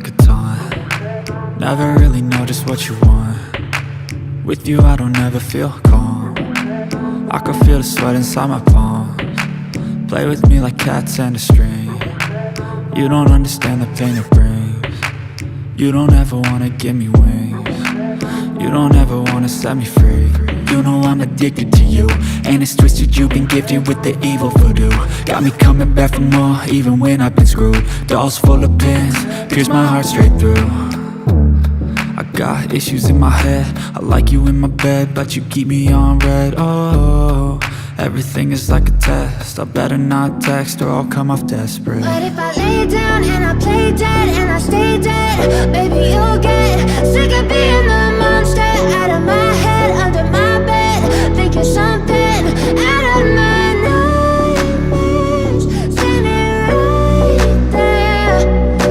like a taunt. Never really know just what you want. With you I don't ever feel calm. I can feel the sweat inside my palms. Play with me like cats and a string. You don't understand the pain it brings. You don't ever wanna give me wings. You don't ever wanna set me free. You know I'm addicted to you, and it's twisted, you've been gifted with the evil voodoo. Got me coming back for more, even when I've been screwed. Dolls full of pins, pierce my heart straight through. I got issues in my head, I like you in my bed, but you keep me on red. Oh, everything is like a test, I better not text or I'll come off desperate. But if I lay down and I play dead and I stay dead, baby you'll get sick of being the monster out of my head, under my bed, thinking something out of my nightmares, standing right there.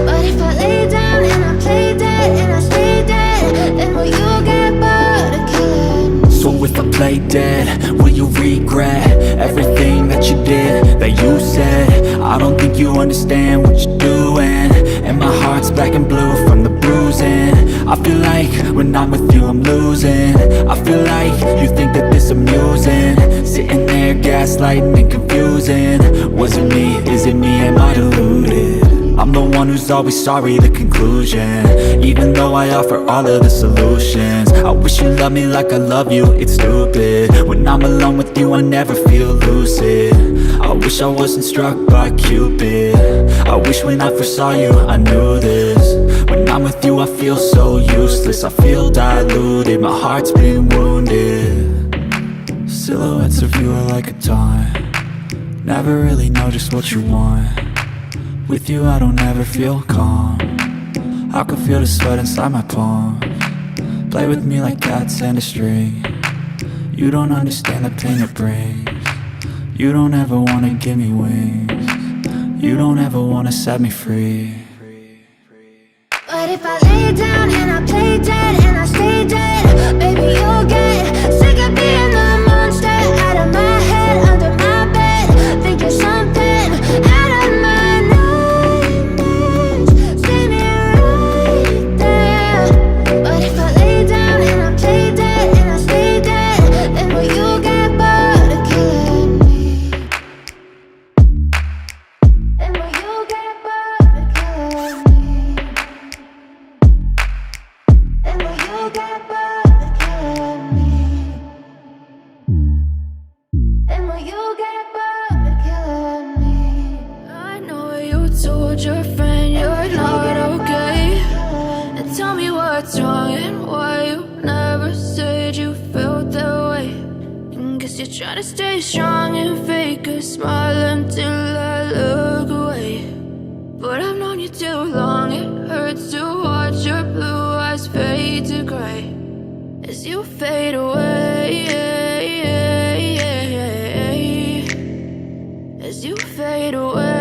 But if I lay down and I play dead and I stay dead, then will you get bored of killing me? So if I play dead, will you regret everything that you did, that you said? I don't think you understand what you're doing, and my heart's black and blue from the bruising. I feel like when I'm with you I'm losing. I feel like you think that this amusing, sitting there gaslighting and confusing. Was it me? Is it me? Am I deluded? I'm the one who's always sorry, the conclusion, even though I offer all of the solutions. I wish you loved me like I love you, it's stupid. When I'm alone with you I never feel lucid. I wish I wasn't struck by Cupid. I wish when I first saw you I knew this. When I'm with you I feel so useless, I feel diluted, my heart's been wounded. Silhouettes of you are like a taunt. Never really know just what you want. With you I don't ever feel calm. I can feel the sweat inside my palms. Play with me like cats and a string. You don't understand the pain it brings. You don't ever wanna give me wings. You don't ever wanna set me free. But if I lay down and I play dead and I stay dead, baby you'll get sick of being the monster out of my head, under my bed, thinking something out of my nightmares, standing right there. But if I lay down and I play dead and I stay dead, then will you get bored of killing me? Then will you get bored of killing me? Then will you get bored of killing me? Then will you get bored of killing me? I know you told your friend you're not okay, and tell me what's wrong and why you never said you felt that way. And guess you're trying to stay strong and fake a smile until I look away. But I've known you too long, it hurts to watch your blue eyes fade to gray as you fade away, as you fade away.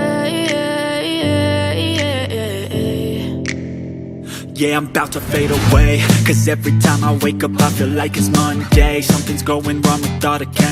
Yeah, I'm about to fade away, cause every time I wake up I feel like it's Monday. Something's going wrong with all the chemistry.